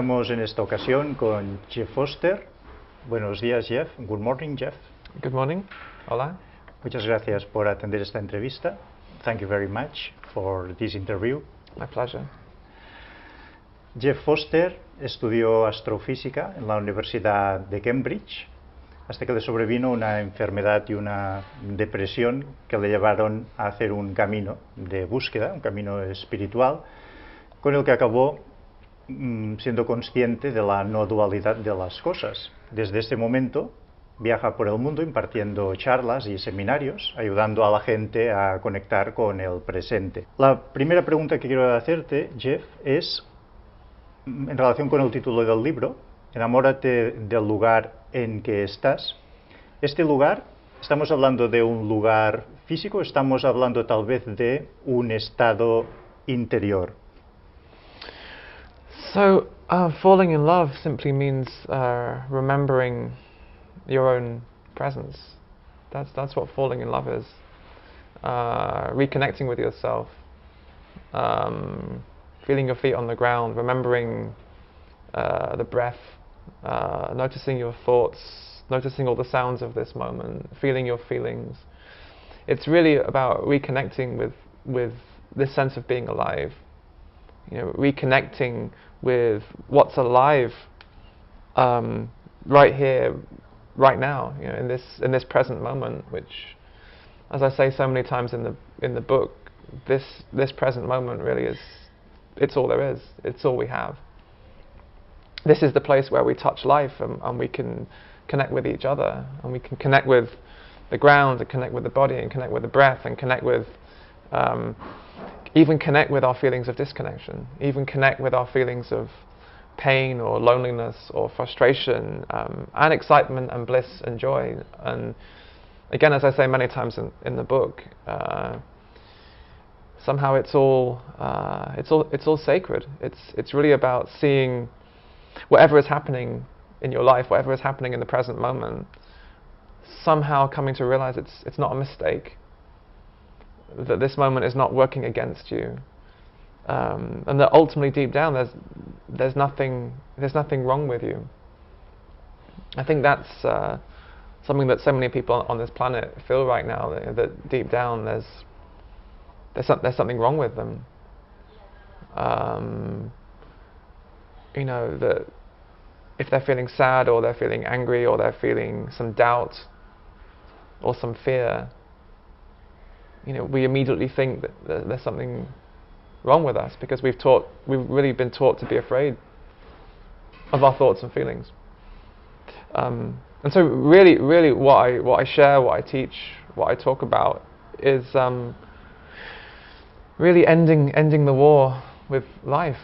Estamos en esta ocasión con Jeff Foster. Buenos días, Jeff. Good morning, Jeff. Good morning. Hola. Muchas gracias por atender esta entrevista. Thank you very much for this interview. My pleasure. Jeff Foster estudió astrofísica en la Universidad de Cambridge hasta que le sobrevino una enfermedad y una depresión que le llevaron a hacer un camino de búsqueda, un camino espiritual, con el que acabó siendo consciente de la no dualidad de las cosas. Desde ese momento viaja por el mundo impartiendo charlas y seminarios, ayudando a la gente a conectar con el presente. La primera pregunta que quiero hacerte, Jeff, es en relación con el título del libro, Enamórate del lugar en que estás. Este lugar, ¿estamos hablando de un lugar físico? ¿Estamos hablando tal vez de un estado interior? So, falling in love simply means remembering your own presence. That's what falling in love is. Reconnecting with yourself, feeling your feet on the ground, remembering the breath, noticing your thoughts, noticing all the sounds of this moment, feeling your feelings. It's really about reconnecting with this sense of being alive. You know, reconnecting with what's alive right here, right now. You know, in this present moment, which, as I say so many times in the book, this present moment really is, it's all there is. It's all we have. This is the place where we touch life, and we can connect with each other, and we can connect with the ground, and connect with the body, and connect with the breath, and connect with even connect with our feelings of disconnection, even connect with our feelings of pain or loneliness or frustration, and excitement and bliss and joy. And again, as I say many times in the book, somehow it's all sacred. It's really about seeing whatever is happening in your life, whatever is happening in the present moment, somehow coming to realize it's not a mistake, that this moment is not working against you, and that ultimately deep down there's nothing wrong with you. I think that's something that so many people on this planet feel right now, that deep down there's something wrong with them. You know, that if they're feeling sad, or they're feeling angry, or they're feeling some doubt or some fear, you know, we immediately think that there's something wrong with us, because we've really been taught to be afraid of our thoughts and feelings. And so really what I share, what I teach, what I talk about is really ending the war with life,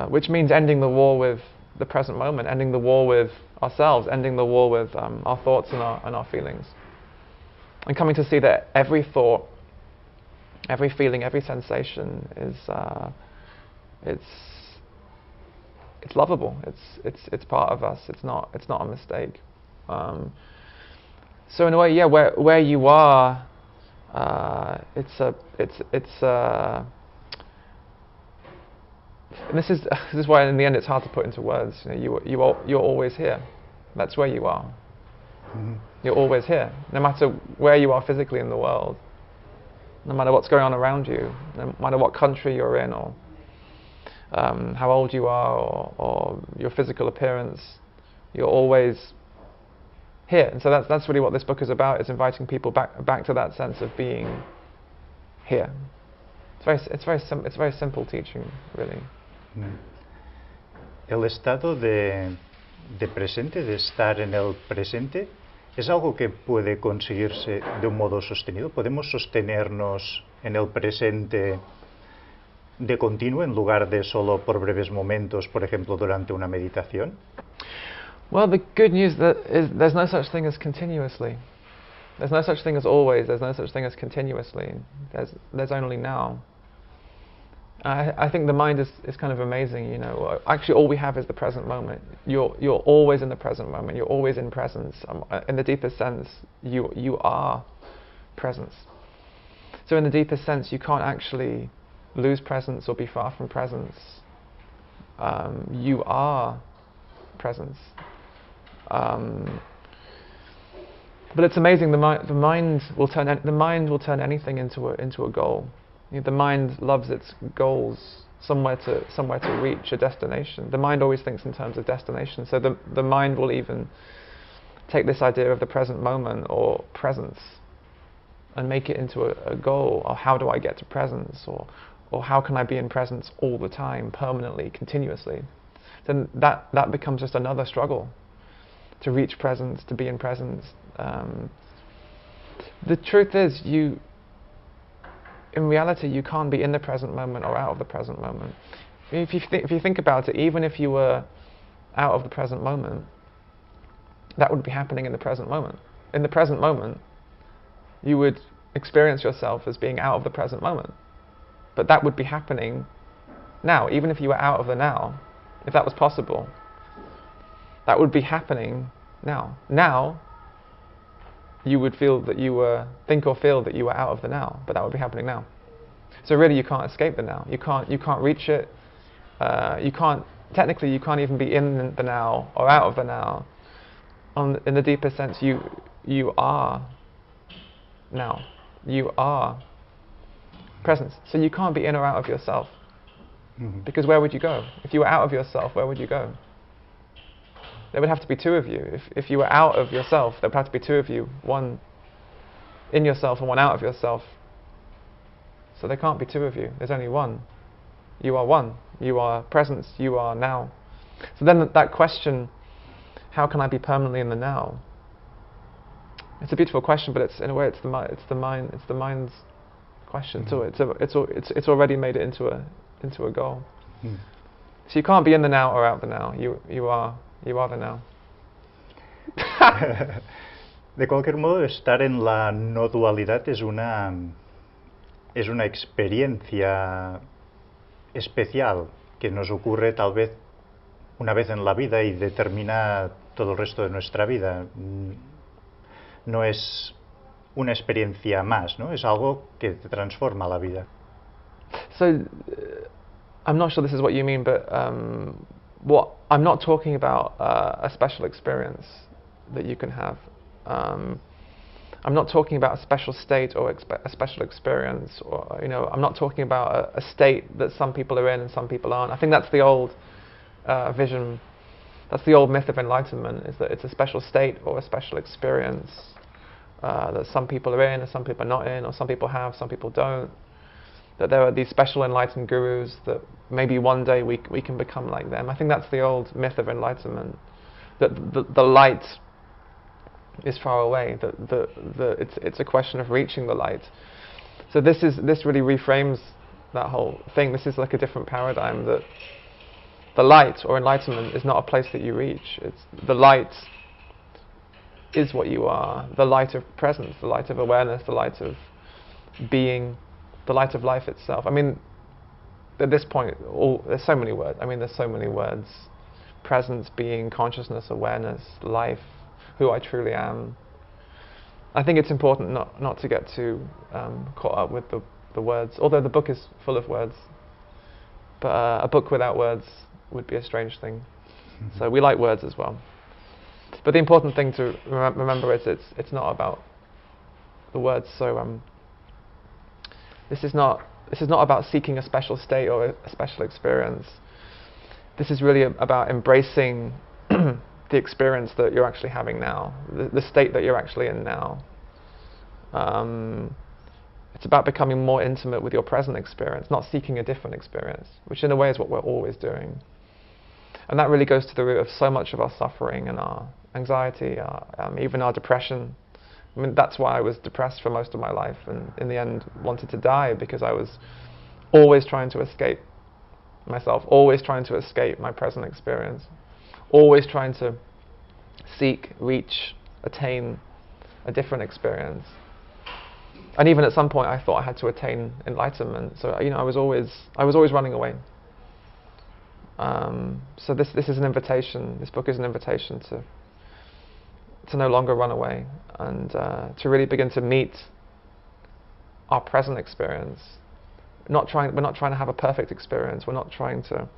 which means ending the war with the present moment, ending the war with ourselves, ending the war with our thoughts and our feelings, and coming to see that every thought, every feeling, every sensation is it's lovable. It's part of us. It's not a mistake. So in a way, yeah, where you are, and this is why in the end it's hard to put into words. You know, you're always here. That's where you are. Mm-hmm. You're always here, no matter where you are physically in the world, no matter what's going on around you, no matter what country you're in, or how old you are, or your physical appearance. You're always here, and so that's really what this book is about. Is inviting people back to that sense of being here. It's very simple teaching, really. El estado de presente, de estar en el presente, ¿es algo que puede conseguirse de un modo sostenido? ¿Podemos sostenernos en el presente de continuo en lugar de solo por breves momentos, por ejemplo, durante una meditación? Well, the good news is there's no such thing as continuously. There's no such thing as always. There's no such thing as continuously. There's only now. I think the mind is kind of amazing, you know. Actually, all we have is the present moment. You're always in the present moment. You're always in presence. In the deepest sense, you are presence. So in the deepest sense, you can't actually lose presence or be far from presence. You are presence. But it's amazing. The mind will turn anything into a goal. You know, the mind loves its goals, somewhere to reach, a destination. The mind always thinks in terms of destination. So the mind will even take this idea of the present moment or presence and make it into a goal. Or how do I get to presence? Or how can I be in presence all the time, permanently, continuously? Then that becomes just another struggle to reach presence, to be in presence. The truth is, in reality, you can't be in the present moment or out of the present moment. If you think about it, even if you were out of the present moment, that would be happening in the present moment. In the present moment, you would experience yourself as being out of the present moment. But that would be happening now. Even if you were out of the now, if that was possible, that would be happening now. Now, you would think or feel that you were out of the now, but that would be happening now. So really, you can't escape the now. You can't reach it. Technically, you can't even be in the now or out of the now. In the deepest sense, you are now. You are presence. So you can't be in or out of yourself. Mm-hmm. Because where would you go? If you were out of yourself, where would you go? There would have to be two of you. If you were out of yourself, there would have to be two of you. One in yourself and one out of yourself. So there can't be two of you. There's only one. You are one. You are presence. You are now. So then that question, how can I be permanently in the now? It's a beautiful question, but in a way it's the mind's question too. It's already made it into a goal. Mm. So you can't be in the now or out the now. You are the now. De cualquier modo, estar en la no dualidad es una experiencia especial que nos ocurre tal vez una vez en la vida y determina todo el resto de nuestra vida. No es una experiencia más, ¿no? Es algo que te transforma la vida. So, I'm not sure this is what you mean, but I'm not talking about a special experience that you can have. I'm not talking about a special state or a special experience, or I'm not talking about a state that some people are in and some people aren't. I think that's the old vision. That's the old myth of enlightenment, is that it's a special state or a special experience that some people are in and some people are not in, or some people have, some people don't. That there are these special enlightened gurus that maybe one day we can become like them. I think that's the old myth of enlightenment, that the light is far away, that it's a question of reaching the light. So this really reframes that whole thing. This is like a different paradigm, that the light or enlightenment is not a place that you reach. It's the light is what you are, the light of presence, the light of awareness, the light of being, the light of life itself. I mean, at this point, there's so many words. Presence, being, consciousness, awareness, life, who I truly am. I think it's important not to get too caught up with the words, although the book is full of words. But a book without words would be a strange thing. Mm-hmm. So we like words as well. But the important thing to remember is it's not about the words. So this is not about seeking a special state or a special experience. This is really about embracing the experience that you're actually having now, the state that you're actually in now. It's about becoming more intimate with your present experience, not seeking a different experience, which in a way is what we're always doing. And that really goes to the root of so much of our suffering and our anxiety, even our depression. I mean, that's why I was depressed for most of my life, and in the end wanted to die, because I was always trying to escape myself, always trying to escape my present experience, always trying to seek, reach, attain a different experience. And even at some point I thought I had to attain enlightenment, so I was always running away. So this is an invitation, this book is an invitation to no longer run away, and to really begin to meet our present experience. We're not trying to have a perfect experience. We're not trying to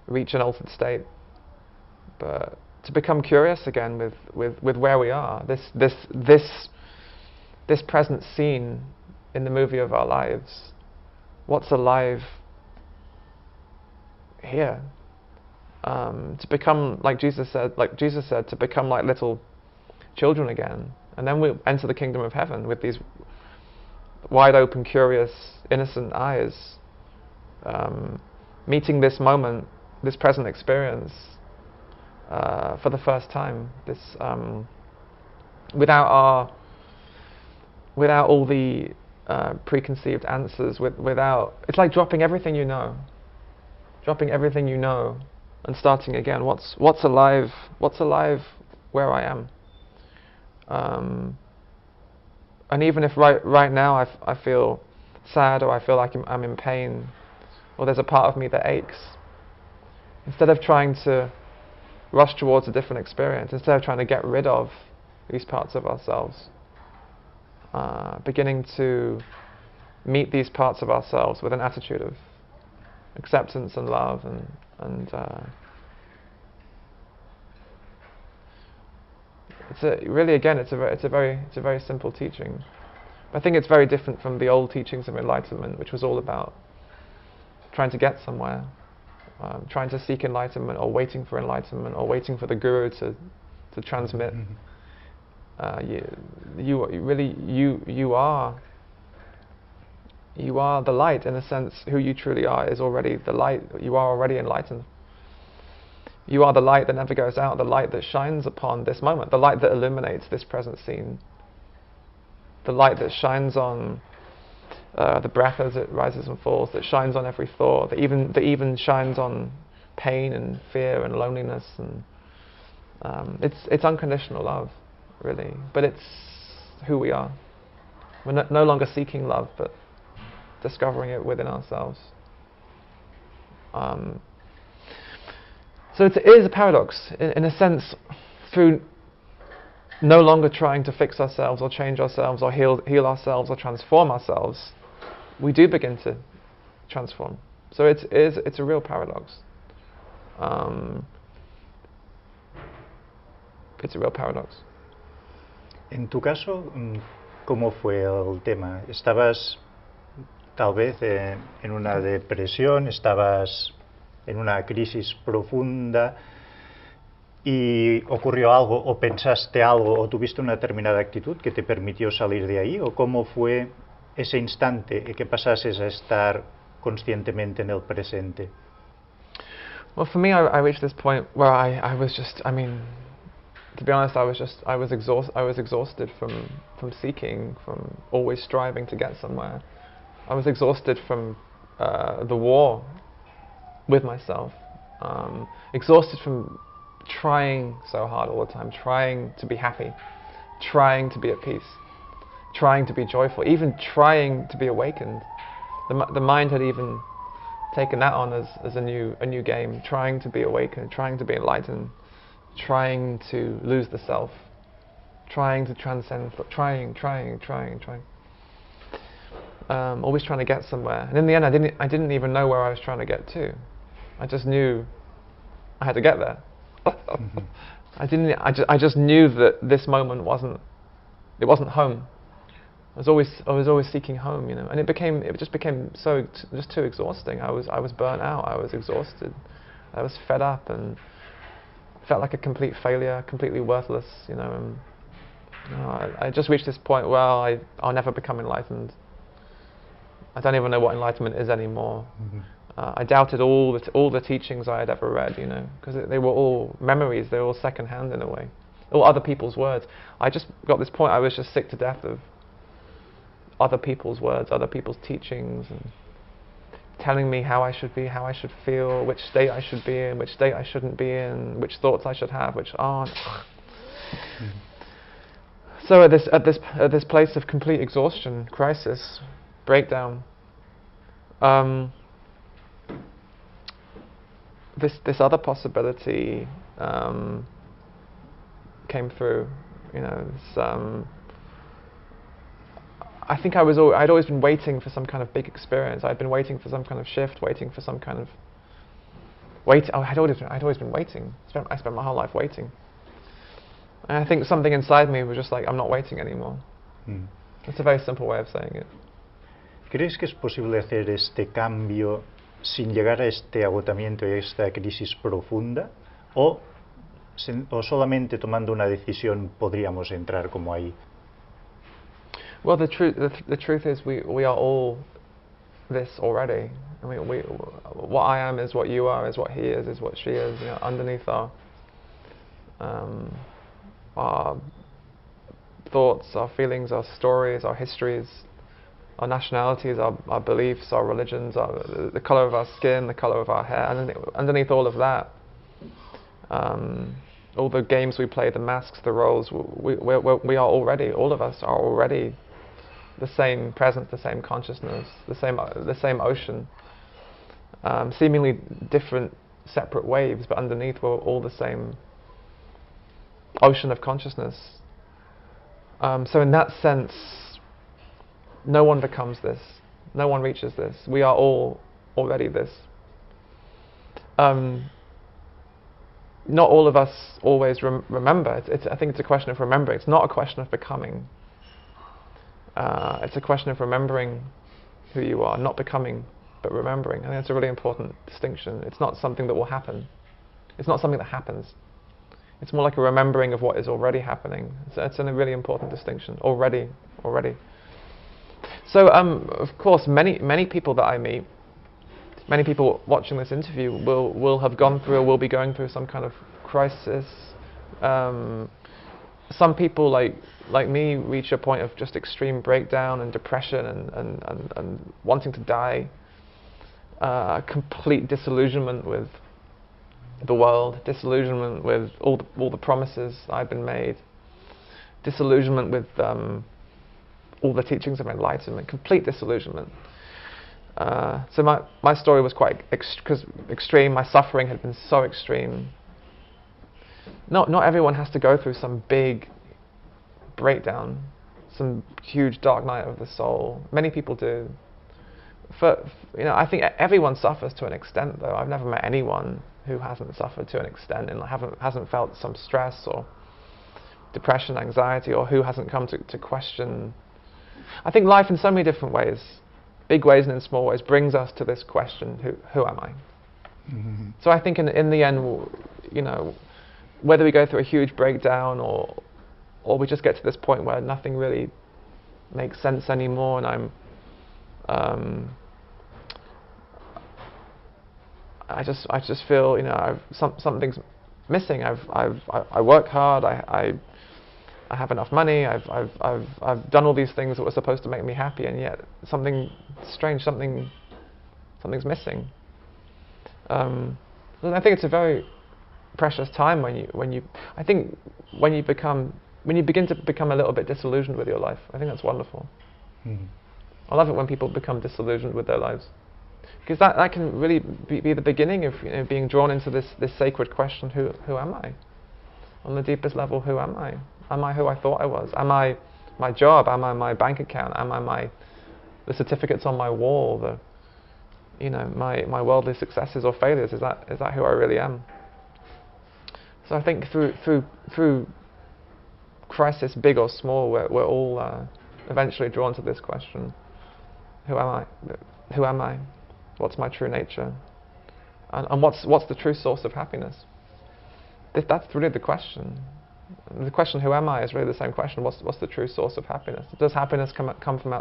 reach an altered state, but to become curious again with where we are. This present scene in the movie of our lives. What's alive here? To become, like Jesus said, to become like little children again, and then we'll enter the kingdom of heaven with these wide open, curious, innocent eyes, meeting this moment, this present experience for the first time. This without all the preconceived answers. Without, it's like dropping everything you know, and starting again. What's alive? What's alive where I am? And even if right now I feel sad, or I feel like I'm in pain, or there's a part of me that aches, instead of trying to rush towards a different experience, instead of trying to get rid of these parts of ourselves, beginning to meet these parts of ourselves with an attitude of acceptance and love, and it's a very simple teaching. I think it's very different from the old teachings of enlightenment, which was all about trying to get somewhere, trying to seek enlightenment, or waiting for enlightenment, or waiting for the guru to transmit. You are the light, in a sense. Who you truly are is already the light. You are already enlightened. You are the light that never goes out, the light that shines upon this moment, the light that illuminates this present scene, the light that shines on the breath as it rises and falls, that shines on every thought, that even shines on pain and fear and loneliness, and it's unconditional love, really. But it's who we are. We're no longer seeking love, but discovering it within ourselves. So it is a paradox, in a sense, through no longer trying to fix ourselves or change ourselves or heal ourselves or transform ourselves, we do begin to transform. So it's a real paradox. It's a real paradox. En tu caso, ¿cómo fue el tema? ¿Estabas tal vez en una depresión? ¿Estabas en una crisis profunda y ocurrió algo, o pensaste algo, o tuviste una determinada actitud que te permitió salir de ahí? ¿O cómo fue ese instante que pasases a estar conscientemente en el presente? Well, for me, I reached this point where I was just, I mean, to be honest, I was exhausted from seeking, from always striving to get somewhere. I was exhausted from the war with myself, exhausted from trying so hard all the time, trying to be happy, trying to be at peace, trying to be joyful, even trying to be awakened. The mind had even taken that on as a new game, trying to be awakened, trying to be enlightened, trying to lose the self, trying to transcend, trying. Always trying to get somewhere, and in the end, I didn't even know where I was trying to get to. I just knew I had to get there. I just knew that this moment wasn't home. I was always seeking home, and it just became just too exhausting. I was burnt out. I was exhausted. I was fed up and felt like a complete failure, completely worthless, and I just reached this point where I'll never become enlightened. I don't even know what enlightenment is anymore. I doubted all the teachings I had ever read, because they were all memories. They were all secondhand in a way, all other people's words. I just got this point. I was just sick to death of other people's words, other people's teachings, and telling me how I should be, how I should feel, which state I should be in, which state I shouldn't be in, which thoughts I should have, which aren't. So at this place of complete exhaustion, crisis, breakdown, this other possibility came through. I think I'd always been waiting for some kind of big experience. I'd been waiting for some kind of shift, waiting for some kind of I'd always been waiting. I spent my whole life waiting. And I think something inside me was just like, I'm not waiting anymore. It's a very simple way of saying it. ¿Crees que es posible hacer este cambio sin llegar a este agotamiento y a esta crisis profunda? ¿O solamente tomando una decisión podríamos entrar como ahí? Well, the truth is we are all this already. I mean, what I am is what you are, is what he is what she is. You know, underneath our thoughts, our feelings, our stories, our histories, our nationalities, our beliefs, our religions, the color of our skin, the color of our hair, and underneath all of that, all the games we play, the masks, the roles, we are already, all of us are already the same presence, the same consciousness, the same ocean, seemingly different separate waves, but underneath we're all the same ocean of consciousness. So in that sense, no one becomes this, no one reaches this. We are all already this. Not all of us always remember. I think it's a question of remembering. It's not a question of becoming. It's a question of remembering who you are, not becoming, but remembering. I think that's a really important distinction. It's not something that will happen. It's not something that happens. It's more like a remembering of what is already happening. So it's a really important distinction. Already. So, of course, many people that I meet, many people watching this interview will have gone through or will be going through some kind of crisis. Some people like me reach a point of just extreme breakdown and depression and wanting to die, complete disillusionment with the world, disillusionment with all the promises I've been made, disillusionment with all the teachings of enlightenment, complete disillusionment. So my story was quite extreme. My suffering had been so extreme. Not everyone has to go through some big breakdown, some huge dark night of the soul. Many people do. I think everyone suffers to an extent, though. I've never met anyone who hasn't suffered to an extent and hasn't felt some stress or depression, anxiety, or who hasn't come to question. I think life in so many different ways, big ways and in small ways, brings us to this question, who am I? Mm-hmm. So I think in the end, whether we go through a huge breakdown or we just get to this point where nothing really makes sense anymore, and I just feel something's missing. I work hard. I have enough money. I've done all these things that were supposed to make me happy, and yet something strange, something's missing. And I think it's a very precious time when you begin to become a little bit disillusioned with your life. I think that's wonderful. Mm-hmm. I love it when people become disillusioned with their lives, because that can really be the beginning of being drawn into this sacred question: who am I? On the deepest level, who am I? Am I who I thought I was? Am I my job? Am I my bank account? Am I the certificates on my wall? My worldly successes or failures? Is that who I really am? So I think through crisis, big or small, we're all eventually drawn to this question: who am I? Who am I? What's my true nature? And what's the true source of happiness? That's really the question. The question, who am I, is really the same question. What's the true source of happiness? Does happiness come from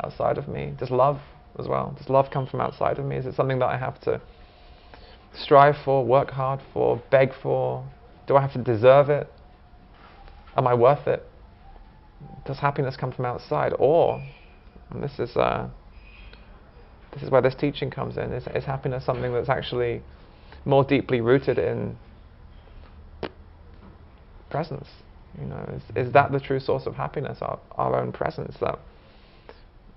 outside of me? Does love as well? Does love come from outside of me? Is it something that I have to strive for, work hard for, beg for? Do I have to deserve it? Am I worth it? Does happiness come from outside? Or, and this is where this teaching comes in, is happiness something that's actually more deeply rooted in presence? Is that the true source of happiness, our own presence,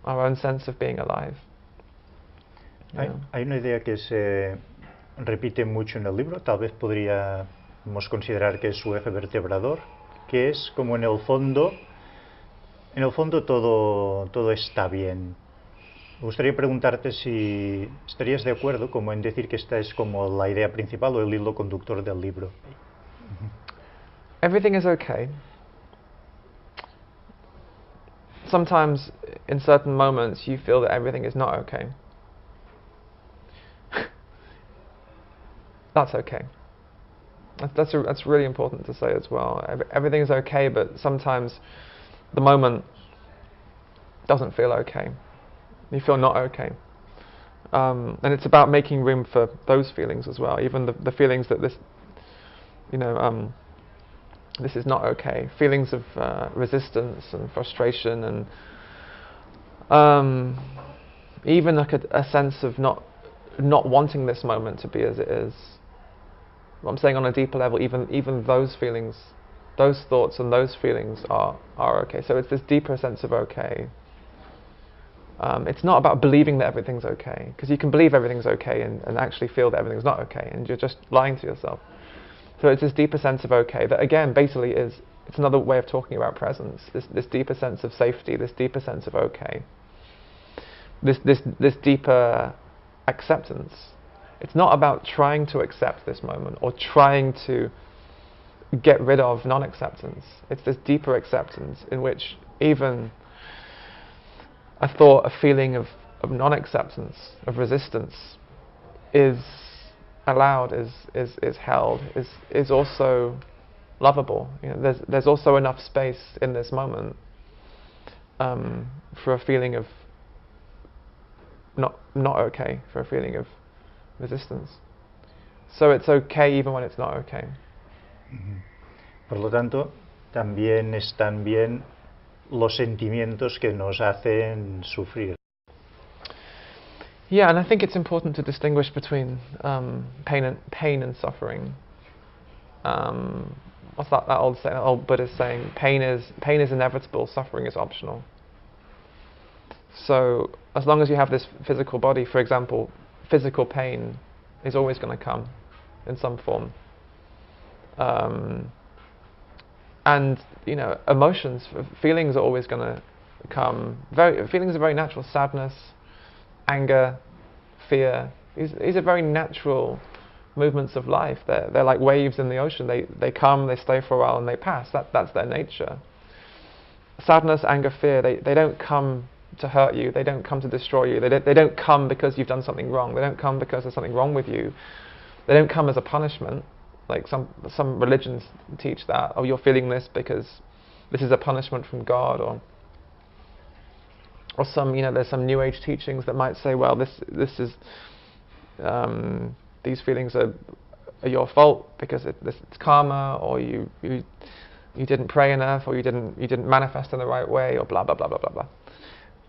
our own sense of being alive? Hay una idea que se repite mucho en el libro, tal vez podríamos considerar que es su eje vertebrador, que es como en el fondo todo está bien. Me gustaría preguntarte si estarías de acuerdo como en decir que esta es como la idea principal o el hilo conductor del libro. Everything is okay. Sometimes, in certain moments, you feel that everything is not okay. That's okay. That's really important to say as well. Everything is okay, but sometimes the moment doesn't feel okay. You feel not okay. And it's about making room for those feelings as well, even the feelings that this, this is not okay. Feelings of resistance and frustration, and even like a sense of not wanting this moment to be as it is. What I'm saying on a deeper level, even those feelings, those thoughts and those feelings are okay. So it's this deeper sense of okay. It's not about believing that everything's okay, because you can believe everything's okay and actually feel that everything's not okay, and you're just lying to yourself. So it's this deeper sense of okay that, again, basically it's another way of talking about presence. This deeper sense of safety, this deeper sense of okay, this deeper acceptance. It's not about trying to accept this moment or trying to get rid of non-acceptance. It's this deeper acceptance in which even a thought, a feeling of non-acceptance, of resistance, is allowed, is held, is also lovable. There's also enough space in this moment for a feeling of not okay, for a feeling of resistance. So it's okay even when it's not okay. Por lo tanto, también están bien los sentimientos que nos hacen sufrir. Yeah, and I think it's important to distinguish between pain and suffering. What's that old saying? That old Buddhist saying: pain is inevitable, suffering is optional. So as long as you have this physical body, for example, physical pain is always going to come in some form. And emotions, feelings are always going to come. Feelings are very natural. Sadness, anger, fear. These are very natural movements of life. They're like waves in the ocean. They come, they stay for a while, and they pass. That's their nature. Sadness, anger, fear. They don't come to hurt you. They don't come to destroy you. They don't come because you've done something wrong. They don't come because there's something wrong with you. They don't come as a punishment. Like some religions teach that, oh, you're feeling this because this is a punishment from God, or some, there's some New Age teachings that might say, well, this is these feelings are your fault because it's karma, or you didn't pray enough, or you didn't manifest in the right way, or blah blah blah blah blah blah.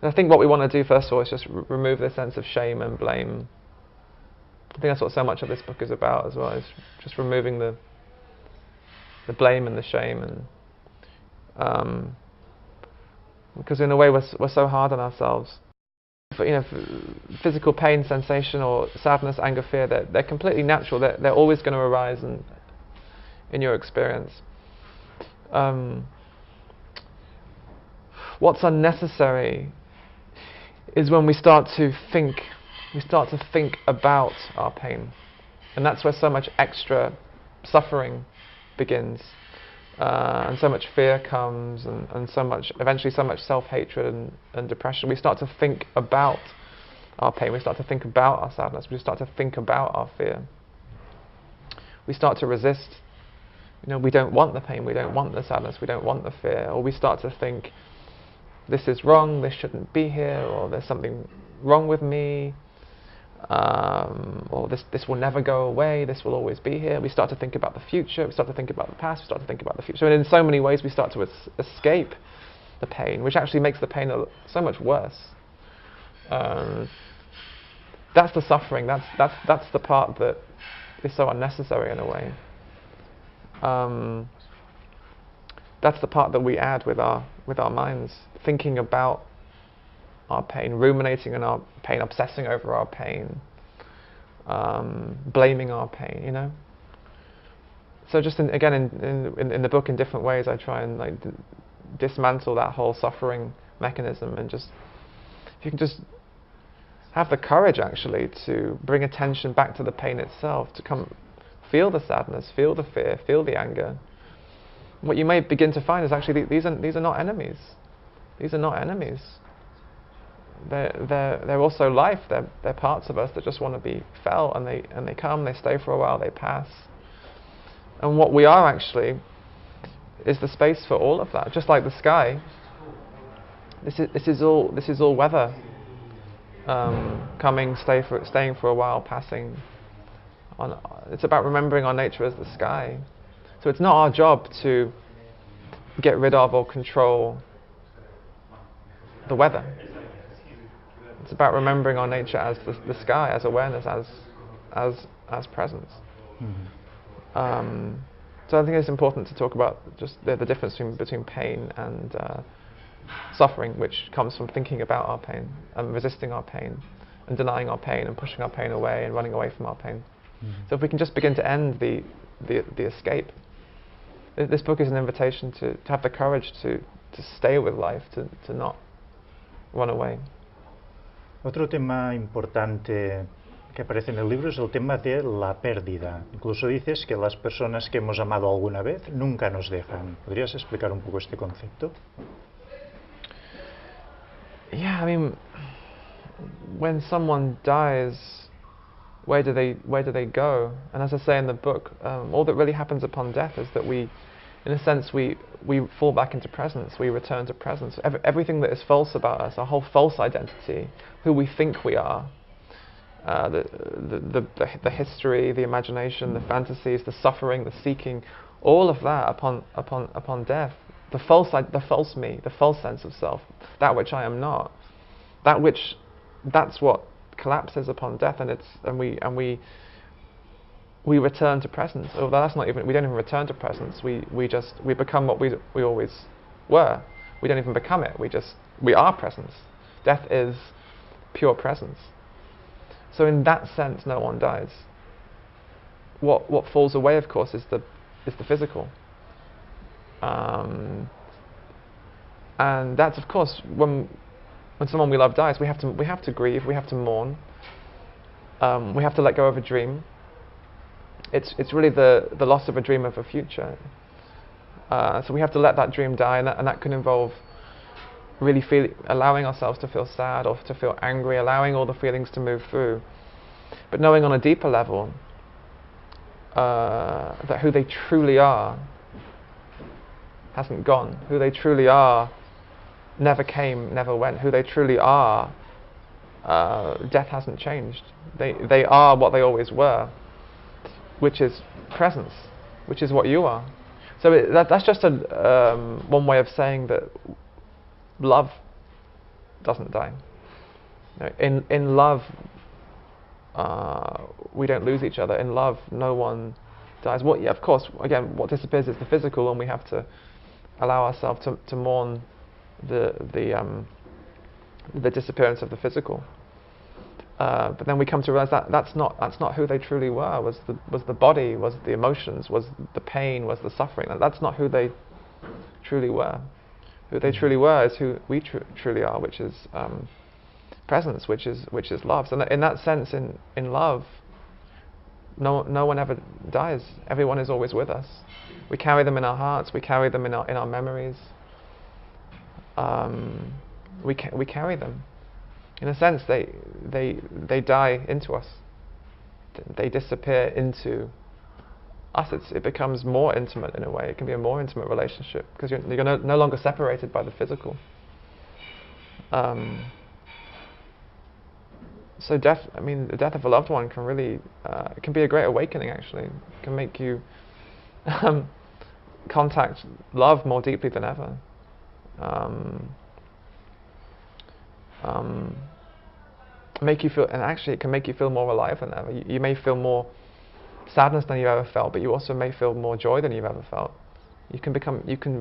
And I think what we want to do first of all is just remove this sense of shame and blame. I think that's what so much of this book is about as well, is just removing the blame and the shame, and because in a way we're so hard on ourselves. Physical pain, sensation, or sadness, anger, fear, they're completely natural. They're always going to arise in your experience. What's unnecessary is when we start to think about our pain, and that's where so much extra suffering begins, and so much fear comes, and eventually so much self-hatred and depression. We start to think about our pain, we start to think about our sadness, we start to think about our fear. We start to resist. We don't want the pain, we don't want the sadness, we don't want the fear, or we start to think, this is wrong, this shouldn't be here, or there's something wrong with me, or this will never go away, this will always be here. We start to think about the future, we start to think about the past, we start to think about the future. And in so many ways we start to escape the pain, which actually makes the pain so much worse. That's the suffering, that's the part that is so unnecessary in a way. That's the part that we add with our minds, thinking about our pain, ruminating on our pain, obsessing over our pain, blaming our pain. So just again in the book, in different ways, I try and dismantle that whole suffering mechanism, and just if you can just have the courage actually to bring attention back to the pain itself, to come feel the sadness, feel the fear, feel the anger. What you may begin to find is actually these are not enemies. These are not enemies. They're also life. They're parts of us that just want to be felt, and they come, they stay for a while, they pass. And what we are actually is the space for all of that. Just like the sky. This is all weather. Coming, staying for a while, passing. It's about remembering our nature as the sky. So it's not our job to get rid of or control the weather. It's about remembering our nature as the sky, as awareness, as presence. Mm-hmm. So I think it's important to talk about just the difference between pain and suffering, which comes from thinking about our pain and resisting our pain and denying our pain and pushing our pain away and running away from our pain. Mm-hmm. So if we can just begin to end the escape. This book is an invitation to have the courage to stay with life, to not run away. Otro tema importante que aparece en el libro es el tema de la pérdida. Incluso dices que las personas que hemos amado alguna vez nunca nos dejan. ¿Podrías explicar un poco este concepto? Yeah, I mean, when someone dies, where do they go? And as I say in the book, all that really happens upon death is that we, in a sense, we fall back into presence. We return to presence. Everything that is false about us, our whole false identity, who we think we are, the history, the imagination, the fantasies, the suffering, the seeking, all of that upon death. The false me, the false sense of self, that which I am not, that's what collapses upon death, and we return to presence. Although that's not even, we don't even return to presence. We become what we always were. We don't even become it. We are presence. Death is pure presence. So in that sense, no one dies. What falls away, of course, is the physical. And that's, of course, when someone we love dies, we have to grieve, we have to mourn, we have to let go of a dream. It's really the loss of a dream of a future. So we have to let that dream die, and that can involve really allowing ourselves to feel sad or to feel angry, allowing all the feelings to move through, but knowing on a deeper level that who they truly are hasn't gone. Who they truly are never came, never went. Who they truly are, death hasn't changed. They are what they always were, which is presence, which is what you are. So that's just one way of saying that love doesn't die. In love, we don't lose each other. In love, no one dies. Yeah, of course, again, what disappears is the physical, and we have to allow ourselves to mourn the disappearance of the physical. But then we come to realize that that's not who they truly were. Was the body, was the emotions, was the pain, was the suffering. That's not who they truly were. Who they truly were is who we truly are, which is presence, which is love. So in that sense, in love, no one ever dies. Everyone is always with us. We carry them in our hearts. We carry them in our memories. We carry them. In a sense, they die into us. They disappear into us. It becomes more intimate in a way. It can be a more intimate relationship because you're no longer separated by the physical. So death, I mean, the death of a loved one can really, it can be a great awakening actually. It can make you contact love more deeply than ever. Make you feel, and actually it can make you feel more alive than ever. You may feel more sadness than you ever felt, but you also may feel more joy than you've ever felt. You can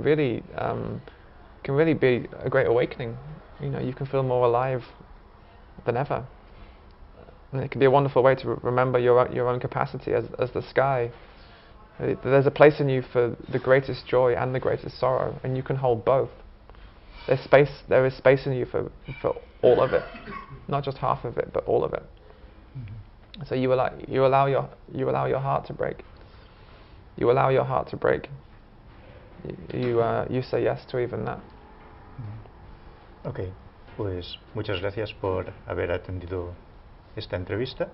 really be a great awakening. You can feel more alive than ever. And it can be a wonderful way to remember your own capacity as the sky. There's a place in you for the greatest joy and the greatest sorrow, and you can hold both. there is space in you for all of it, not just half of it, but all of it. So you allow your heart to break. You allow your heart to break. You say yes to even that. Ok, pues muchas gracias por haber atendido esta entrevista.